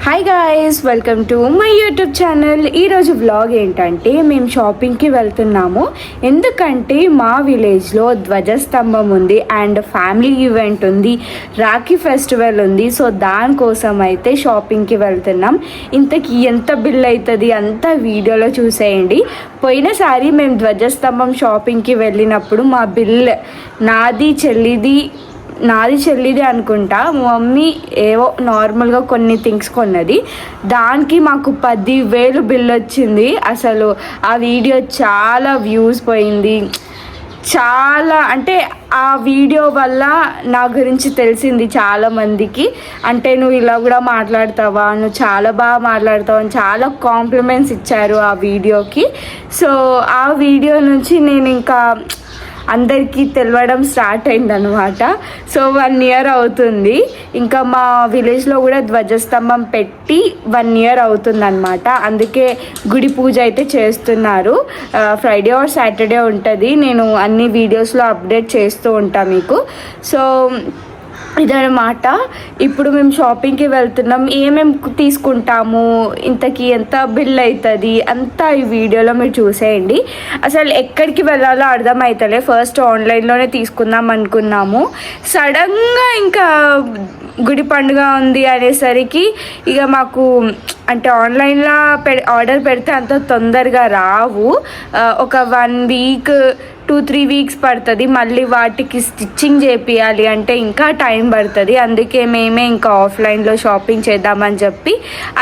Hi guys, welcome to my YouTube channel. ఈరోజు vlog ఏంటంటే మేము షాపింగ్కి వెళ్తున్నాము. ఎందుకంటే మా విలేజ్లో ధ్వజస్తంభం ఉంది అండ్ ఫ్యామిలీ ఈవెంట్ ఉంది, రాఖీ ఫెస్టివల్ ఉంది. సో దానికోసం అయితే షాపింగ్కి వెళ్తున్నాం. ఇంతకీ ఎంత బిల్ అవుతుంది అంతా వీడియోలో చూసేయండి. పోయినసారి మేము ధ్వజస్తంభం షాపింగ్కి వెళ్ళినప్పుడు మా బిల్ నాది చెల్లిది అనుకుంటా. మమ్మీ ఏవో నార్మల్గా కొన్ని థింగ్స్ కొన్నది, దానికి మాకు 10,000 బిల్ వచ్చింది. అసలు ఆ వీడియో చాలా వ్యూస్ పోయింది. చాలా అంటే ఆ వీడియో వల్ల నా గురించి తెలిసింది చాలామందికి. అంటే నువ్వు ఇలా కూడా మాట్లాడతావా, నువ్వు చాలా బాగా మాట్లాడతావు అని చాలా కాంప్లిమెంట్స్ ఇచ్చారు ఆ వీడియోకి. సో ఆ వీడియో నుంచి నేను ఇంకా అందరికీ తెలవడం స్టార్ట్ అయిందనమాట. సో 1 year అవుతుంది. ఇంకా మా విలేజ్లో కూడా ధ్వజస్తంభం పెట్టి 1 year అవుతుందన్నమాట. అందుకే గుడి పూజ అయితే చేస్తున్నారు. ఫ్రైడే ఆర్ సాటర్డే ఉంటుంది. నేను అన్ని వీడియోస్లో అప్డేట్ చేస్తూ ఉంటాను మీకు. సో ఇదన్నమాట. ఇప్పుడు మేము షాపింగ్కి వెళ్తున్నాం. ఏమేమి తీసుకుంటాము, ఇంతకీ ఎంత బిల్ అవుతుంది అంతా ఈ వీడియోలో మీరు చూసేయండి. అసలు ఎక్కడికి వెళ్ళాలో అర్థం అవుతలే. ఫస్ట్ ఆన్లైన్లోనే తీసుకుందాం అనుకున్నాము. సడన్గా ఇంకా గుడి పండుగ ఉంది అనేసరికి ఇక మాకు అంటే ఆన్లైన్లో ఆర్డర్ పెడితే అంత తొందరగా రావు. ఒక 1 week 2-3 weeks పడుతుంది. మళ్ళీ వాటికి స్టిచ్చింగ్ చేపియాలి అంటే ఇంకా టైం పడుతుంది. అందుకే మేమే ఇంకా ఆఫ్లైన్లో షాపింగ్ చేద్దామని చెప్పి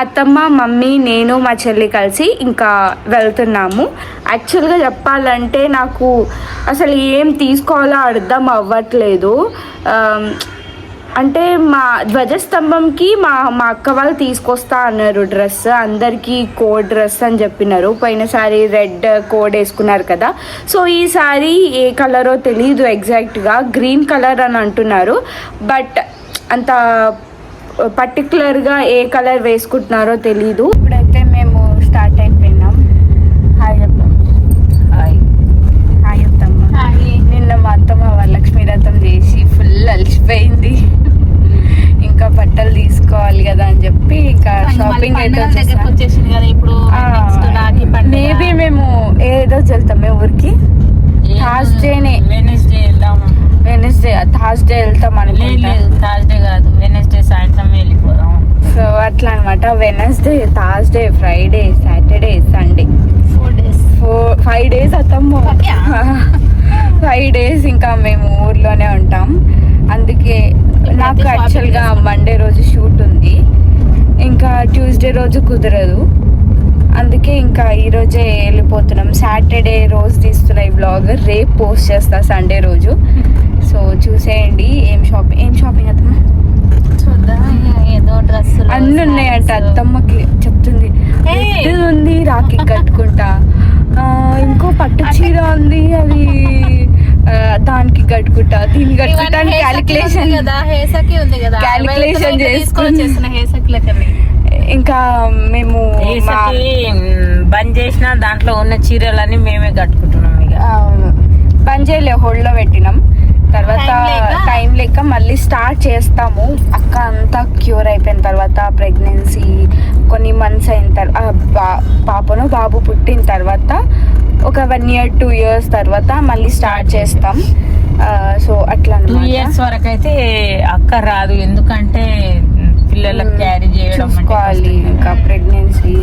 అత్తమ్మ, మమ్మీ, నేను, మా చెల్లి కలిసి ఇంకా వెళ్తున్నాము. యాక్చువల్గా చెప్పాలంటే నాకు అసలు ఏం తీసుకోవాలో అర్థం అవ్వట్లేదు. అంటే మా ధ్వజస్తంభంకి మా అక్క వాళ్ళు తీసుకొస్తా అన్నారు డ్రెస్. అందరికీ కోడ్ డ్రెస్ అని చెప్పినారు. పోయినసారి రెడ్ కోడ్ వేసుకున్నారు కదా. సో ఈసారి ఏ కలరో తెలీదు ఎగ్జాక్ట్గా. గ్రీన్ కలర్ అని అంటున్నారు. బట్ అంత పర్టికులర్గా ఏ కలర్ వేసుకుంటున్నారో తెలీదు. ఇప్పుడైతే మేము స్టార్ట్ అయిపోయినాం. హాయ్ చెప్పాం. హాయ్ అత్తమ్మ. నిన్న మా అత్తమ్మ వరలక్ష్మి వ్రతం చేసి ఫుల్ అలసిపోయింది. ఇంకా బట్టలు తీసుకోవాలి కదా అని చెప్పి ఇంకా షాపింగ్ అయితే వచ్చేసింది కదా. ఇప్పుడు మేబీ మేము ఏ రోజు వెళ్తాం ఊరికి? థర్స్డే వెళ్తాం అనుకుంటా. థర్స్డే కాదు, వెనస్డే సాయంత్రం వెళ్ళిపోదాం. సో అట్లా అనమాట. Wednesday, Thursday, Friday, Saturday, Sunday 5 days అత్తమ్మ. 5 days ఇంకా మేము ఊర్లోనే ఉంటాం. అందుకే నాకు యాక్చువల్గా మండే రోజు షూట్ ఉంది, ఇంకా ట్యూస్డే రోజు కుదరదు. అందుకే ఇంకా ఈరోజే వెళ్ళిపోతున్నాం. సాటర్డే రోజు తీస్తున్న ఈ బ్లాగ్ రేపు పోస్ట్ చేస్తా, సండే రోజు. సో చూసేయండి. ఏం షాపింగ్ అత్తమ్మ? ఏదో డ్రెస్ అన్నీ ఉన్నాయంట. అత్తమ్మకి చెప్తుంది ఉంది రాఖీ కట్టుకుంటా. ఇంకో పట్టు చీర ఉంది, అది దానికి కట్టుకుంటా, దీనికి కట్టుకుంటా. క్యాలిక్యులేషన్ చేసుకుని ఇంకా మేము బంద్ చేసిన దాంట్లో ఉన్న చీరలన్నీ మేమే కట్టుకుంటున్నాం. ఇక బంద్ చేయలే, హోల్డ్లో పెట్టినాం. తర్వాత టైం లేక మళ్ళీ స్టార్ట్ చేస్తాము. అక్క అంతా క్యూర్ అయిపోయిన తర్వాత, ప్రెగ్నెన్సీ కొన్ని మంత్స్ అయిన తర్వాత, పాపను బాబు పుట్టిన తర్వాత ఒక 1 year 2 years తర్వాత మళ్ళీ స్టార్ట్ చేస్తాం. సో అట్లా 2 years వరకు అయితే అక్క రాదు, ఎందుకంటే పిల్లలకు క్యారీ చేయడం చూసుకోవాలి. ఇంకా ప్రెగ్నెన్సీ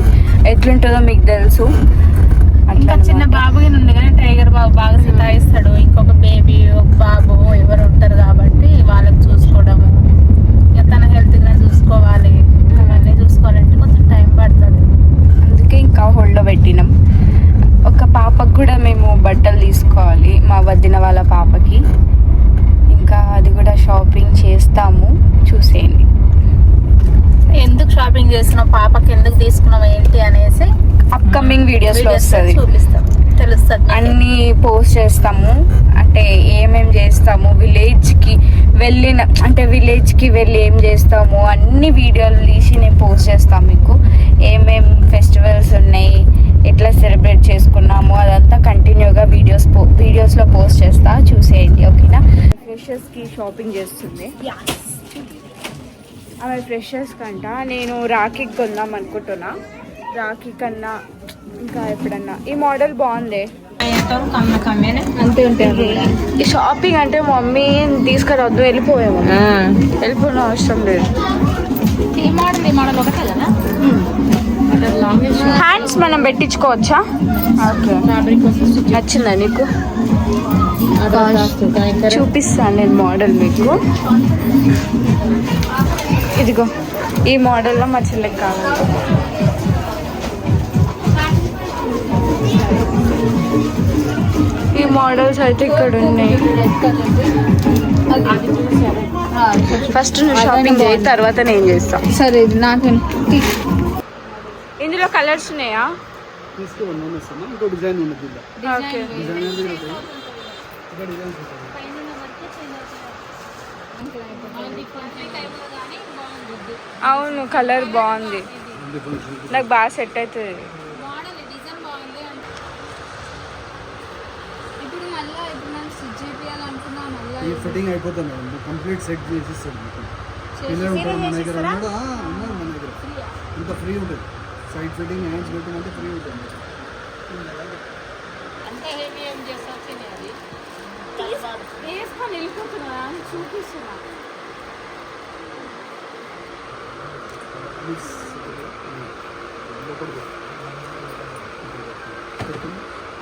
ఎట్లుంటుందో మీకు తెలుసు. ఇంకా చిన్న బాబుగా ఉంది కానీ టైగర్ బాబు బాగా సతాయిస్తాడు. ఇంకొక బేబీ, ఒక బాబు ఎవరు ఉంటారు కాబట్టి వాళ్ళకి చూసుకోవడము, ఇక తన హెల్త్ గా చూసుకోవాలి. అవన్నీ చూసుకోవాలంటే కొంచెం టైం పడుతుంది. అందుకే ఇంకా హోల్డ్లో పెట్టినాం. ఒక పాపకు కూడా మేము బట్టలు తీసుకోవాలి, మా వదిన వాళ్ళ పాపకి. ఇంకా అది కూడా షాపింగ్ చేస్తాము, చూసేయండి. ఎందుకు షాపింగ్ చేస్తున్నాం, పాపకి ఎందుకు తీసుకున్నాం ఏంటి అనేసి అప్కమింగ్ వీడియోస్లో వస్తుంది, చూపిస్తాం, తెలుస్తుంది. అన్నీ పోస్ట్ చేస్తాము. అంటే ఏమేమి చేస్తాము, విలేజ్కి వెళ్ళి ఏం చేస్తాము అన్ని వీడియోలు తీసి నేను పోస్ట్ చేస్తాను మీకు. ఏమేం ఫెస్టివల్స్ ఉన్నాయి, ఎట్లా సెలబ్రేట్ చేసుకున్నాము అదంతా కంటిన్యూగా వీడియోస్లో పోస్ట్ చేస్తా, చూసేయండి. ఓకేనా? ఫ్రెషర్స్కి షాపింగ్ చేస్తుంది. ఆమె ఫ్రెషర్స్ కంట నేను రాఖీకి కొందాం అనుకుంటున్నా. రాఖీ కన్నా ఇంకా ఎప్పుడన్నా ఈ మోడల్ బాగుంది. అంతే ఉంటాయి. ఈ షాపింగ్ అంటే మమ్మీ తీసుకురావద్దు, వెళ్ళిపోయాము. వెళ్ళిపోయిన అవసరం లేదు. ఈ మోడల్ ఒకటే కదా. హ్యాండ్స్ మనం పెట్టించుకోవచ్చా? ఓకే. నచ్చిందా నీకు? చూపిస్తాను నేను మోడల్ మీకు. ఇదిగో ఈ మోడల్లో మా చెల్లెకి కావాలి. ఈ మోడల్స్ అయితే ఇక్కడ ఉన్నాయి. ఫస్ట్ నువ్వు షాపింగ్ చేయి, తర్వాత నేను చేస్తా. సరే నాకు ఇందులో కలర్స్ ఉన్నాయా? ఓకే. అవును కలర్ బాగుంది, నాకు బాగా సెట్ అవుతుంది. ఈ ఫిట్టింగ్ అయిపోతుంది మేడం, కంప్లీట్ సెట్ చేసిస్తాడు మీకు. పిల్లలు ఉంటారు మన దగ్గర, ఉన్నారు మన దగ్గర. ఇంత ఫ్రీ ఉంటుంది. సైడ్ ఫిట్టింగ్ హ్యాండ్స్ పెట్టమంటే ఫ్రీ ఉంటుంది. చూపిస్తున్నా.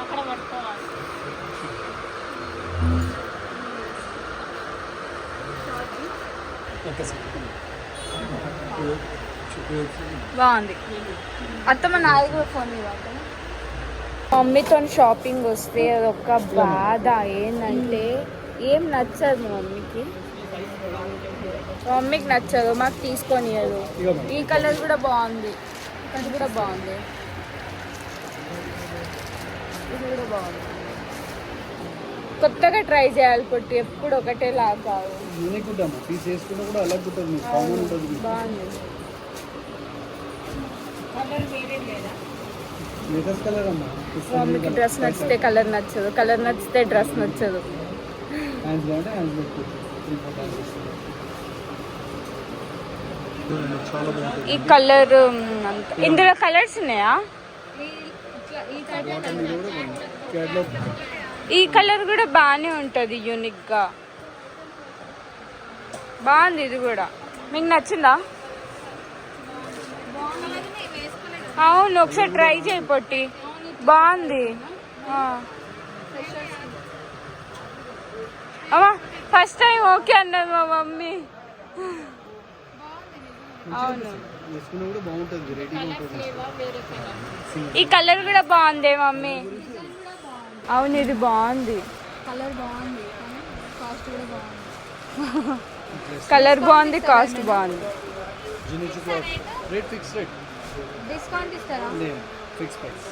అక్కడ పట్టుకోవాలి. బాగుంది. అత్తమ్మ నాది కూడా ఫోన్ ఇవ్వాలి. మమ్మీతో షాపింగ్ వస్తే అదొక బాధ. ఏంటంటే ఏం నచ్చదు మమ్మీకి నచ్చదు, మాకు తీసుకొనియదు. ఈ కలర్ కూడా బాగుంది, అది కూడా బాగుంది, ఇది కూడా బాగుంది. కొత్తగా ట్రై చేయాలి పొట్టి, ఎప్పుడు ఒకటే లాగా కాదు. బాగుంది. మమ్మీకి డ్రెస్ నచ్చితే కలర్ నచ్చదు, కలర్ నచ్చితే డ్రెస్ నచ్చదు. ఈ కలర్ ఇందులో కలర్స్ ఉన్నాయా? ఈ కలర్ కూడా బాగానే ఉంటుంది, యూనిక్గా బాగుంది. ఇది కూడా మీకు నచ్చిందా? అవును ఒకసారి ట్రై చేయి పొట్టి, బాగుంది. అమ్మా ఫస్ట్ టైం ఓకే అన్నది మా మమ్మీ. అవును ఈ కలర్ కూడా బాగుంది మమ్మీ. అవును ఇది బాగుంది, కలర్ బాగుంది, కాస్ట్ కూడా బాగుంది. కలర్ బాగుంది, కాస్ట్ బాగుంది. డిస్కౌంట్ ఇస్తారా? Fix price.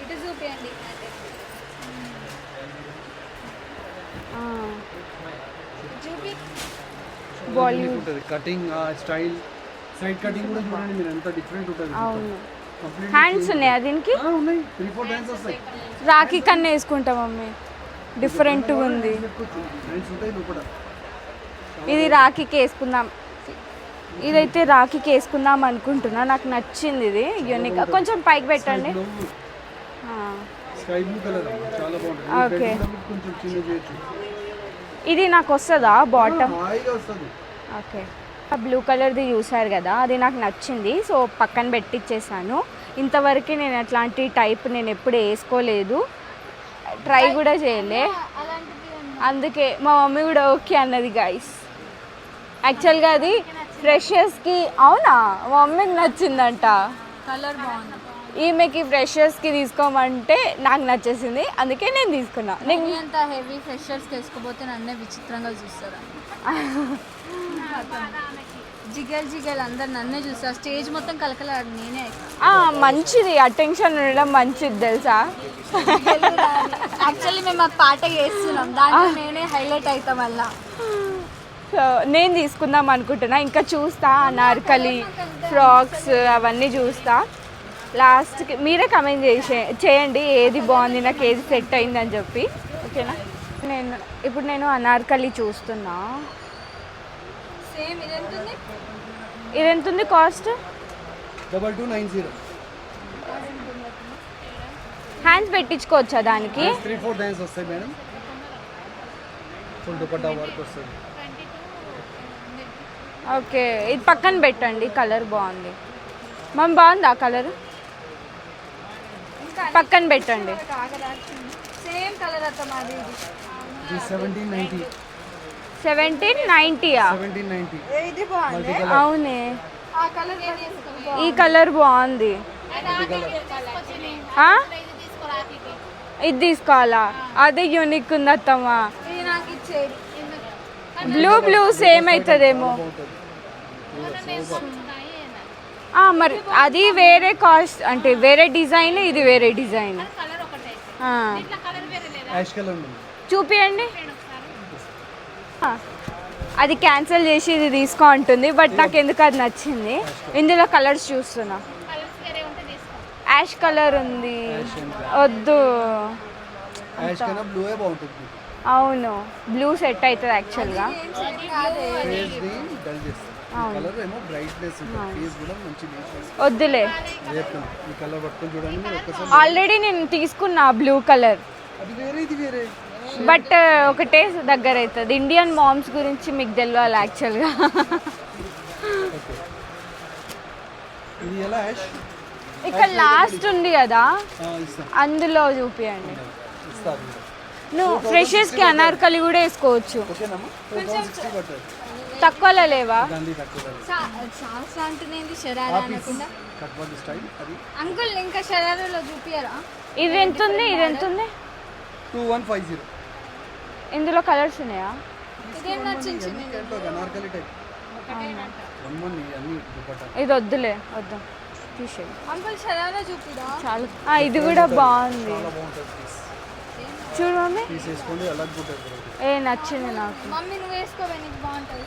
ఇటు చూపియండి. బాలీవుడ్ ఉంటుంది కటింగ్ స్టైల్, సైడ్ కటింగ్ కూడా చూడండి మీరు, ఎంత డిఫరెంట్ ఉంటుంది. అవును. హ్యాండ్స్ ఉన్నాయా దీనికి? ఉన్నాయి, 3-4 హ్యాండ్స్ వస్తాయి. రాఖీ కన్నా వేసుకుంటా మమ్మీ, డిఫరెంట్గా ఉంది. హ్యాండ్స్ ఉంటాయి లోపల. ఇది రాఖీకి వేసుకుందాం, ఇదైతే రాఖీకి వేసుకుందాం అనుకుంటున్నా. నాకు నచ్చింది ఇది యూనిక్. కొంచెం పైకి పెట్టండి. స్కై బ్లూ కలర్ చాలా బాగుంటుంది. ఓకే కొంచెం చిన్న చేయొచ్చు. ఇది నాకు వస్తుందా బాటమ్? హాయిగా వస్తుంది. ఓకే. బ్లూ కలర్ది చూసారు కదా, అది నాకు నచ్చింది, సో పక్కన పెట్టించేసాను. ఇంతవరకు నేను అట్లాంటి టైప్ నేను ఎప్పుడు వేసుకోలేదు, ట్రై కూడా చేయలే. అందుకే మా మమ్మీ కూడా ఓకే అన్నది గైస్. యాక్చువల్గా అది ఫ్రెషర్స్కి. అవునా? మా మమ్మీకి నచ్చిందంట, కలర్ బాగుంది. ఈమెకి ఫ్రెషర్స్కి తీసుకోమంటే నాకు నచ్చేసింది, అందుకే నేను తీసుకున్నా. నేను అంత హెవీ ఫ్రెషర్స్ వేసుకోపోతే నన్నే విచిత్రంగా చూస్తారా? జిగల్ జిగల్ అందరు నన్నే చూస్తారు, స్టేజ్ మొత్తం కలకలాడు నేనే. మంచిది, అటెన్షన్ ఉండడం మంచిది తెలుసా. యాక్చువల్లీ మేము ఆ పాట చేస్తున్నాం, దాంట్లో నేనే హైలైట్ అవుతాం వల్ల. సో నేను తీసుకుందాం అనుకుంటున్నా, ఇంకా చూస్తా అనార్కలి ఫ్రాక్స్ అవన్నీ చూస్తా. లాస్ట్కి మీరే కమెంట్ చేయండి ఏది బాగుంది, నాకు ఏది సెట్ అయిందని చెప్పి. ఓకేనా? ఇప్పుడు నేను అనార్కలి చూస్తున్నా. సేమ్ ఇది ఎంత ఉంది? ఇది ఎంత ఉంది కాస్ట్? 2290. హ్యాండ్స్ పెట్టించుకోవచ్చా దానికి? 3-4 హ్యాండ్స్ వస్తాయి మేడం. ఫుల్ దుపట్టా వర్క్ వస్తుంది. ఓకే, ఇది పక్కన పెట్టండి. కలర్ బాగుంది. మమ్ బాగుందా కలర్? పక్కన పెట్టండి. సేమ్ కలర్ అత్త మాది. ఇది 1790. 1790. 1790. ఇది బాగుంది. అవునే, ఆ కలర్ ఈ కలర్ బాగుంది. ఆ? ఇది తీసుకోవాలా? అదే యూనిక్ ఉంది అత్తమ్మ. ఇది నాకు ఇచ్చేది. బ్లూ సేమ్ అవుతుందేమో. మరి అది వేరే కాస్ట్, అంటే వేరే డిజైన్, ఇది వేరే డిజైన్. యాష్ కలర్ ఉంది. చూపియండి. అది క్యాన్సిల్ చేసి ఇది తీసుకో అంటుంది, బట్ నాకు ఎందుకు అది నచ్చింది. ఇందులో కలర్స్ చూస్తున్నా. యాష్ కలర్ ఉంది. వద్దు. యాష్ కన్నా బ్లూ బాగుంటుంది. అవును, బ్లూ సెట్ అవుతుంది యాక్చువల్గా. ఫేస్ ని డల్ చేస్తుంది. కలర్ ఏమో బ్రైట్నెస్ ఉంటుంది. ఫేస్ కూడా మంచి నీట్నెస్. వద్దులే. ఈ కలర్ పట్టుకొని చూడండి మీరు ఒక్కసారి. ఆల్రెడీ నేను తీసుకున్నా బ్లూ కలర్, అది వేరే ఇది వేరే. బట్ ఒకటే దగ్గర అవుతుంది. ఇండియన్ మామ్స్ గురించి మీకు తెలియాలి యాక్చువల్గా. ఇది ఎలా యాష్? ఇక్కడ లాస్ట్ ఉంది కదా, ఇస్తాను అందులో చూపియండి. ఇస్తాను. నువ్వు ఫ్రెషర్స్కి అనార్కలి కూడా వేసుకోవచ్చు. ఓకేనమ్మా. 460 పడుతుంది. తక్కువలో లేవా? గాంధీ తక్కువ సాస్ అంటునేది షరారా అనకుండా. కట్ వర్క్ స్టైల్ అది. అంకుల్ ఇంకా షరారాలో చూపియరా? ఇది ఎంత ఉంది? ఇది ఎంత ఉంది? 2150. ఇందులో కలర్స్ ఉన్నాయా? ఇదేం నచ్చింది? అనార్కలి టైప్. అన్ని దుపట్టా. ఇది వద్దులే, వద్దు, తీసేయి. అంకుల్ షరారా చూపిరా? చాలు. ఇది కూడా బాగుంది. చాలా బాగుంటుంది పీస్. చూడు మమ్మీ, తీసేసుకోండి. అలా ఉంటుంది. నచ్చింది నాకు. మమ్మీ నువ్వు వేసుకోవే, నీకు బాగుంటుంది.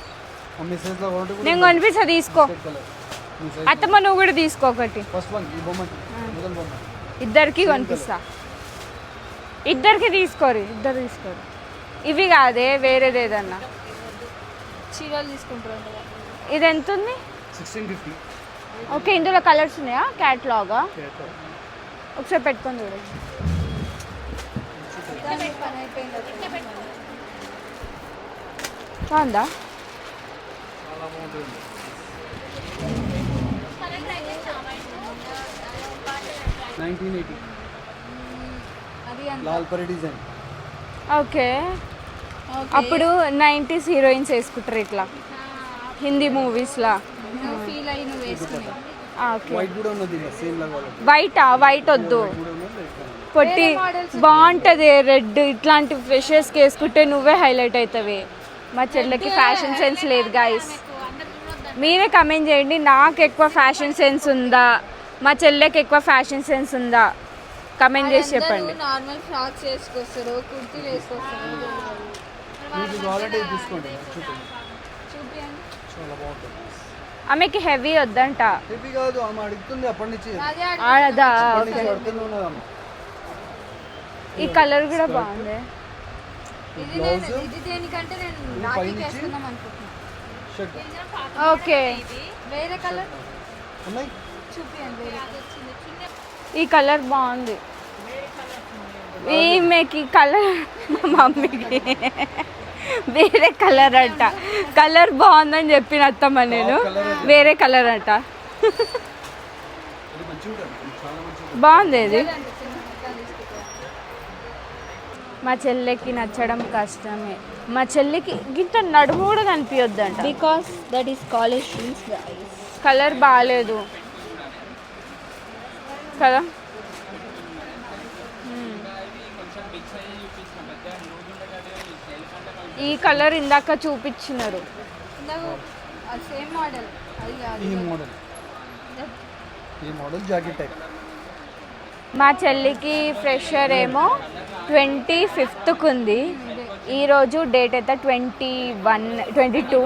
అమ్మే సైజ్ లో బాగుంటుంది. నేను కనిపిస్తా, తీసుకో. కలర్ అత్తమ్మ నువ్వు కూడా తీసుకో ఒకటి. ఫస్ట్ వన్ ఈ బొమ్మ మొదలు బొమ్మ. ఇద్దరికి కనిపిస్తా. ఇద్దరికి తీసుకోరు, ఇద్దరు తీసుకోరు. ఇవి కాదే, వేరేది ఏదన్నా. చీరలు తీసుకుంటారు. ఇది ఎంత ఉంది? 1650. ఓకే, ఇందులో కలర్స్ ఉన్నాయా? క్యాట్లాగా ఒకసారి పెట్టుకొని చూడచ్చు. పని అయిపోయింది. బాగుందా? చాలా బాగుంటుంది. అది అంత లాల్ పరి డిజైన్. ఓకే, అప్పుడు 90s హీరోయిన్స్ వేసుకుంటారు ఇట్లా హిందీ మూవీస్లా. నువ్వు ఫీల్ అయ్యి నువ్వు వేసుకున్నావు. ఓకే, వైట్ కూడా ఉన్నది సేమ్ లాగా. వైట్ వద్దు, కూడా ఉన్నది. పొట్టి బాగుంటుంది. రెడ్ ఇట్లాంటి ఫ్రెషర్స్కి వేసుకుంటే నువ్వే హైలైట్ అవుతావి. మా చెల్లెకి ఫ్యాషన్ సెన్స్ లేదు గాయస్. మీరే కమెంట్ చేయండి, నాకు ఎక్కువ ఫ్యాషన్ సెన్స్ ఉందా, మా చెల్లెకి ఎక్కువ ఫ్యాషన్ సెన్స్ ఉందా? కమెంట్ చేసి చెప్పండి. నార్మల్ ఫ్రాక్స్ వేసుకొస్తారు, కుర్తీలు వేసుకొస్తారు. మీకు కావాలంటే ఇది తీసుకోండి. చూపియండి. చాలా బాగుంటుంది. ఆమెకి హెవీ వద్దంట. హెవీ కాదు, ఆమె అడుగుతుంది అప్పటి నుంచి. అదే ఆడదా? అప్పటి నుంచి పడుతుంది ఉన్నదమ్మ. ఈ కలర్ కూడా బాగుంది. ఇది దేనికంటే నేను రాఖీకి వేసుకుందాం అనుకుంటున్నాను. షర్ట్ ఓకే, వేరే కలర్ ఉన్నాయి. చూపియండి. వేరే ఈ కలర్ బాగుంది. ఈమెకి కలర్, మా మమ్మీకి వేరే కలర్ అంట. కలర్ బాగుందని చెప్పిన అత్తమ్మ నేను, వేరే కలర్ అంట. ఇది మంచిగా ఉంటుంది. చాలా మంచిగా. బాగుంది ఇది. మా చెల్లెకి నచ్చడం కష్టమే. మా చెల్లికి గింత నడుము కూడా కనిపించొద్దంట. Because that is college shoes. Colour బాగాలేదు కదా. ఈ కలర్ ఇందాక చూపించినారు. సేమ్ మోడల్ అది కాదు. ఈ మోడల్ జాకెట్ టైప్. మా చెల్లికి ఫ్రెషర్ ఏమో 25th ఉంది. ఈరోజు డేట్ అయితే 21, 22.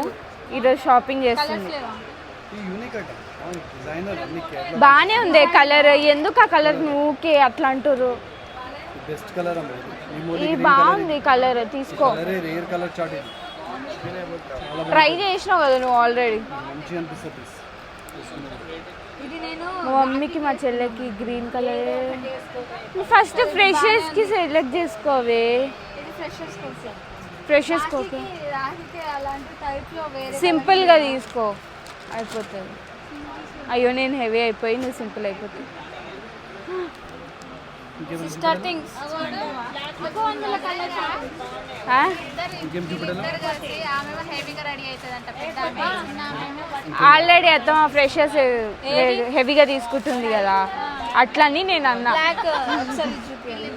ఈరోజు షాపింగ్ చేస్తుంది. ఈ యూనిక్ అట డిజైనర్ అన్ని కేరళ. బాగానే ఉంది కలర్. ఎందుకు ఆ కలర్ నువ్వుకే అట్లా అంటారు? బెస్ట్ కలర్ అమ్మ ఇది. ఈ మోడల్ ఇది బాగుంది కలర్, తీసుకో. కలర్ రేర్ కలర్ చాట్ ఇది. ట్రై చేసినావు కదా నువ్వు ఆల్రెడీ. మంచిగా అనిపిస్తుంది. ఇది నేను మా మమ్మీకి మా చెల్లెకి గ్రీన్ కలర్. ఫస్ట్ ఫ్రెషర్స్కి సెలెక్ట్ చేసుకోవే. ఇది ఫ్రెషర్స్ కోసం. ఫ్రెషర్స్ కోసం రాఖీకి అలాంటి టైప్లో వేరే సింపుల్గా తీసుకో అయిపోతుంది. అయ్యో నేను హెవీ అయిపోయి నువ్వు సింపుల్ అయిపోతుంది. సిస్టర్ థింగ్స్ అందులో కలర్ ఇంకేం చూపెట్టాలా? ఆమె హెవీగా రెడీ అవుతుందంట పెద్ద ఆమె. ఆల్రెడీ అత్తమ్మ ఫ్రెషర్స్ హెవీగా తీసుకుంటుంది కదా, అట్లని నేను అన్నా. బ్లాక్ ఒకసారి చూపించాలి.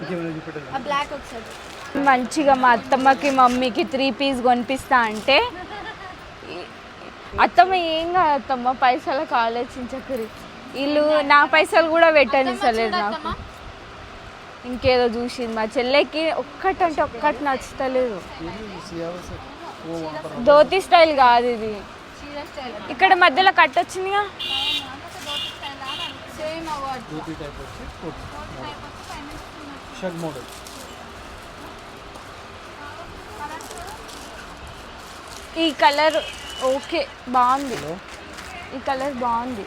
ఇంకేమైనా చూపెట్టాలా? ఆ బ్లాక్ ఒకసారి మంచిగా మా అత్తమ్మకి మమ్మీకి 3 పీస్ కొనిపిస్తా అంటే అత్తమ్మ ఏం కాదు అత్తమ్మ, పైసలకు ఆలోచించకరి. వీళ్ళు నా పైసలు కూడా పెట్టనిస్తలేదు నాకు. ఇంకేదో చూసింది మా చెల్లెకి, ఒక్కటంటే ఒక్కటి నచ్చుతలేదు. ధోతి స్టైల్ కాదు ఇది, చీర స్టైల్ ఇక్కడ మధ్యలో కట్ వచ్చిందిగా. సేమ్ అవార్డ్ ధోతి టైప్ వచ్చి కోట్ షర్ట్ మోడల్. ఈ కలర్ ఓకే బాగుంది, ఈ కలర్ బాగుంది.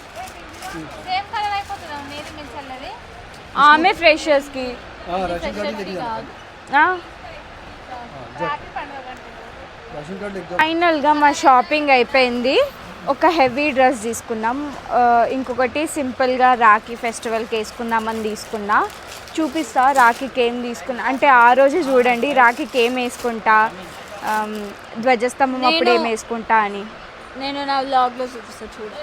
సేమ్ కలర్ అయిపోతుంది నేది మీ చల్లది. ఆమె ఫ్రెషర్స్కి ration card exam. Ration card exam. ఫైనల్గా మా షాపింగ్ అయిపోయింది. ఒక హెవీ డ్రెస్ తీసుకున్నాం, ఇంకొకటి సింపుల్గా రాఖీ ఫెస్టివల్కి వేసుకుందామని తీసుకున్నా. చూపిస్తా రాఖీకి ఏం తీసుకున్నా అంటే ఆ రోజు చూడండి రాఖీకి ఏం వేసుకుంటా, ధ్వజస్తంభం అప్పుడు ఏం వేసుకుంటా అని. నేను నా వ్లాగ్లో చూపిస్తాను చూడు.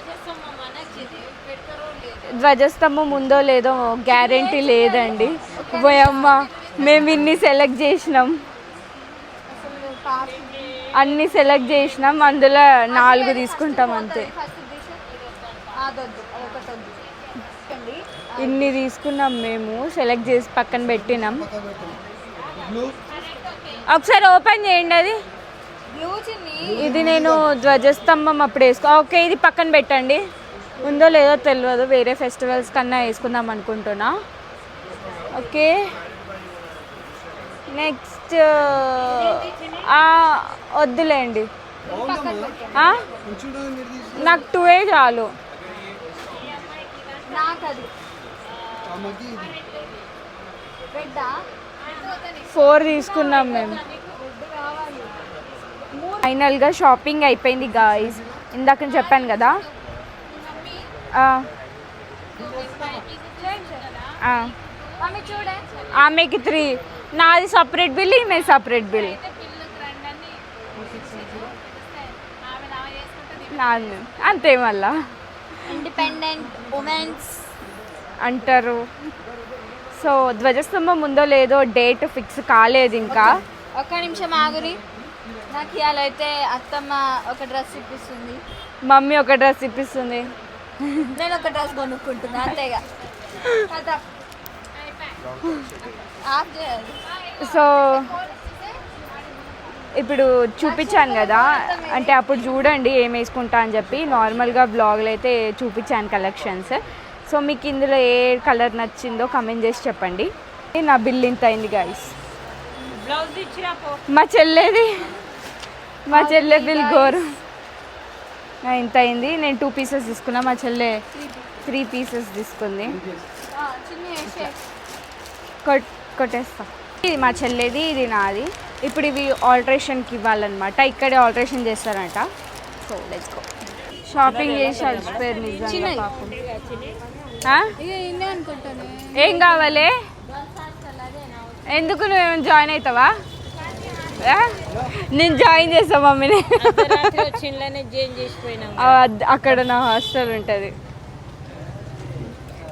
ధ్వజస్తంభం ఉందో లేదో గ్యారెంటీ లేదండి. పోయమ్మ మేము ఇన్ని సెలెక్ట్ చేసినాం, అన్ని సెలెక్ట్ చేసినాం, అందులో 4 తీసుకుంటాం అంతే. ఇన్ని తీసుకున్నాం మేము, సెలెక్ట్ చేసి పక్కన పెట్టినాం. ఒకసారి ఓపెన్ చేయండి అది. బ్లూ చిన్ని ఇది నేను ధ్వజస్తంభం అప్పుడు ఓకే ఇది పక్కన పెట్టండి, ఉందో లేదో తెలియదు, వేరే ఫెస్టివల్స్ కన్నా వేసుకుందాం అనుకుంటున్నా. ఓకే నెక్స్ట్ వద్దులేండి, నాకు 2 చాలు. నాకు అది ఆమెకి ఇది రెడ్డా 4 తీసుకున్నాం మేము. ఫైనల్గా షాపింగ్ అయిపోయింది గాయ్స్. ఇందాక నేను చెప్పాను కదా, మమ్మీ చూడే ఆమెకి 3, నాది సపరేట్ బిల్, ఈమె సపరేట్ బిల్. నాది అంతే మళ్ళా ఇండిపెండెంట్ ఉమెన్స్ అంటారు. సో ధ్వజస్తంభం ఉందో లేదో డేట్ ఫిక్స్ కాలేదు ఇంకా. ఒక్క నిమిషం ఆగురి. నాకు ఇవాళ అయితే అత్తమ్మ ఒక డ్రెస్ ఇప్పిస్తుంది, మమ్మీ ఒక డ్రెస్ ఇప్పిస్తుంది, నేను ఒక డ్రెస్ కొనుక్కుంటున్నా అంతేగా. ఆఫ్ చేయాలి. సో ఇప్పుడు చూపించాను కదా, అంటే అప్పుడు చూడండి ఏం వేసుకుంటా అని చెప్పి. నార్మల్గా బ్లాగ్లో అయితే చూపించాను కలెక్షన్స్. సో మీకు ఇందులో ఏ కలర్ నచ్చిందో కమెంట్ చేసి చెప్పండి. నా బిల్ ఇంత అయింది గాయస్. మా చెల్లె బిల్ ఘోరం ఇంత అయింది. నేను 2 పీసెస్ తీసుకున్నా, మా చెల్లె 3 పీసెస్ తీసుకుంది. కొట్టేస్తా. ఇది మా చెల్లెది, ఇది నాది. ఇప్పుడు ఇవి ఆల్ట్రేషన్కి ఇవ్వాలన్నమాట, ఇక్కడే ఆల్ట్రేషన్ చేస్తారంట. So let's go. షాపింగ్ చేసి అలసిపోయారు నిజంగా పాపం. ఏం కావాలి? ఎందుకు నువ్వు జాయిన్ అవుతావా? నేను జాయిన్ చేస్తా మమ్మీని. అక్కడ నా హాస్టల్ ఉంటుంది.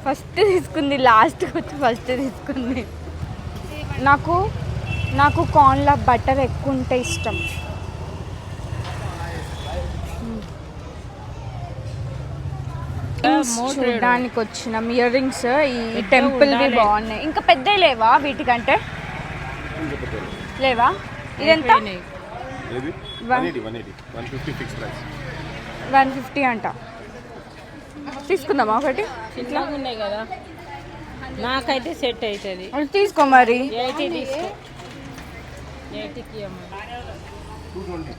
ఫస్ట్ తీసుకుంది, లాస్ట్కి వచ్చి ఫస్ట్ తీసుకుంది. నాకు కార్న్లో బటర్ ఎక్కువ ఉంటే ఇష్టం. చూడడానికి వచ్చినాం. ఇయర్ రింగ్స్ ఈ టెంపుల్వి బాగున్నాయి. ఇంకా పెద్దవి లేవా వీటికంటే? లేవా? ఇదెంత? 150 అంట. తీసుకుందామా ఒకటి? ఇట్లా ఉన్నాయి కదా, నాకైతే సెట్ అవుతుంది. తీసుకో మరి. 80 తీసుకో. 80కి అమ్మ. 220.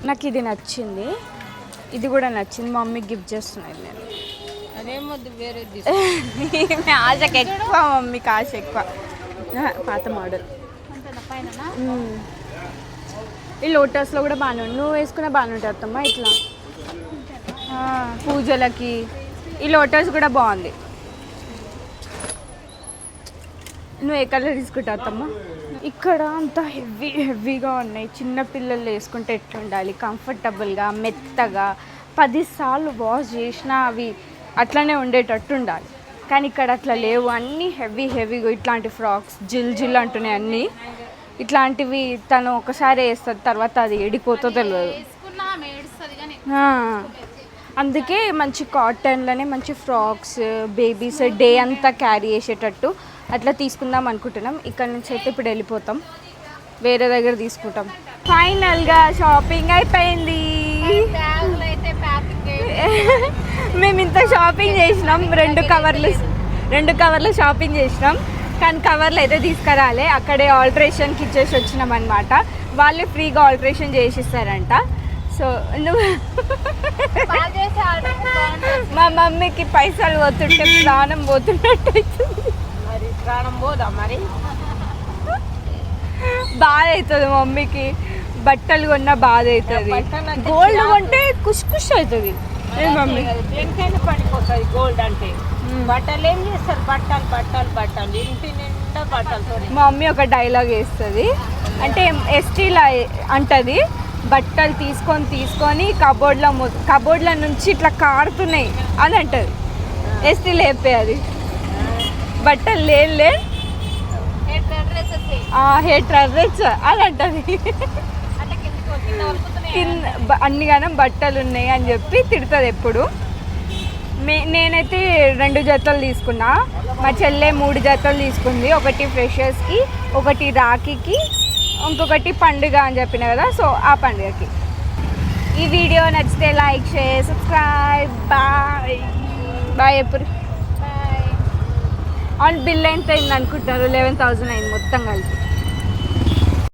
నాకు ఇది నచ్చింది, ఇది కూడా నచ్చింది. మా మమ్మీకి గిఫ్ట్ చేస్తున్నాను నేను. అదేమొద్దు వేరే ఈమె ఆశకి ఎక్కువ, మమ్మీకి ఆశ ఎక్కువ. పాత మోడల్. ఈ లోటస్లో కూడా బాగానే ఉంది. నువ్వు వేసుకున్న బాగానే ఉంటుంది అత్తమ్మ ఇట్లా పూజలకి. ఈ లోటస్ కూడా బాగుంది. నువ్వు ఏ కలర్ తీసుకుంటావు అత్తమ్మ? ఇక్కడ అంతా హెవీగా ఉన్నాయి. చిన్న పిల్లలు వేసుకుంటే ఎట్లుండాలి, కంఫర్టబుల్గా మెత్తగా 10 సార్లు వాష్ చేసినా అవి అట్లనే ఉండేటట్టు ఉండాలి. కానీ ఇక్కడ అట్లా లేవు, అన్నీ హెవీగా. ఇట్లాంటి ఫ్రాక్స్ జిల్ అంటున్నాయి అన్నీ. ఇట్లాంటివి తను ఒకసారి వేస్తుంది, తర్వాత అది ఎడిపోతో తెలియదు. అందుకే మంచి కాటన్లోనే మంచి ఫ్రాక్స్, బేబీస్ డే అంతా క్యారీ చేసేటట్టు అట్లా తీసుకుందాం అనుకుంటున్నాం. ఇక్కడ నుంచి అయితే ఇప్పుడు వెళ్ళిపోతాం, వేరే దగ్గర తీసుకుంటాం. ఫైనల్గా షాపింగ్ అయిపోయింది. మేము ఇంత షాపింగ్ చేసినాం, 2 కవర్లు షాపింగ్ చేసినాం. కానీ కవర్లు అయితే తీసుకురాలే, అక్కడే ఆల్టరేషన్కి ఇచ్చేసి వచ్చినాం అనమాట. వాళ్ళే ఫ్రీగా ఆల్టరేషన్ చేసిస్తారంట. సో నువ్వు మా మమ్మీకి పైసలు పోతుంటే ప్రాణం పోతున్నట్టు అవుతుంది. మరి ప్రాణం పోదా మరి? బాధ అవుతుంది మమ్మీకి, బట్టలు కొన్నా బాధ అవుతుంది. గోల్డ్ కొంటే కుష్ అవుతుంది మమ్మీ. దేనికైనా పడిపోతుంది గోల్డ్ అంటే. బట్టలు ఏం చేస్తారు? బట్టలు ఇంటి నిండా బట్టలతో. మా మమ్మీ ఒక డైలాగ్ వేస్తుంది, అంటే ఎస్టీలా అంటది, బట్టలు తీసుకొని కబోర్డ్ల నుంచి ఇట్లా కారుతున్నాయి అని అంటది. ఎస్టీ లేపే అది బట్టలు లే హెయిర్ ట్రెస్ అని అంటది. అన్నిగానం బట్టలు ఉన్నాయి అని చెప్పి తిడుతుంది ఎప్పుడు. నేనైతే 2 జతలు తీసుకున్నా, మా చెల్లె 3 జతలు తీసుకుంది. ఒకటి ఫ్రెషర్స్కి, ఒకటి రాఖీకి, ఇంకొకటి పండుగ అని చెప్పిన కదా, సో ఆ పండుగకి. ఈ వీడియో నచ్చితే లైక్, షేర్, సబ్స్క్రైబ్. బాయ్. ఎప్పుడు బిల్ ఎంత అయింది అనుకుంటున్నారు? 11,000 అయింది మొత్తం కలిసి.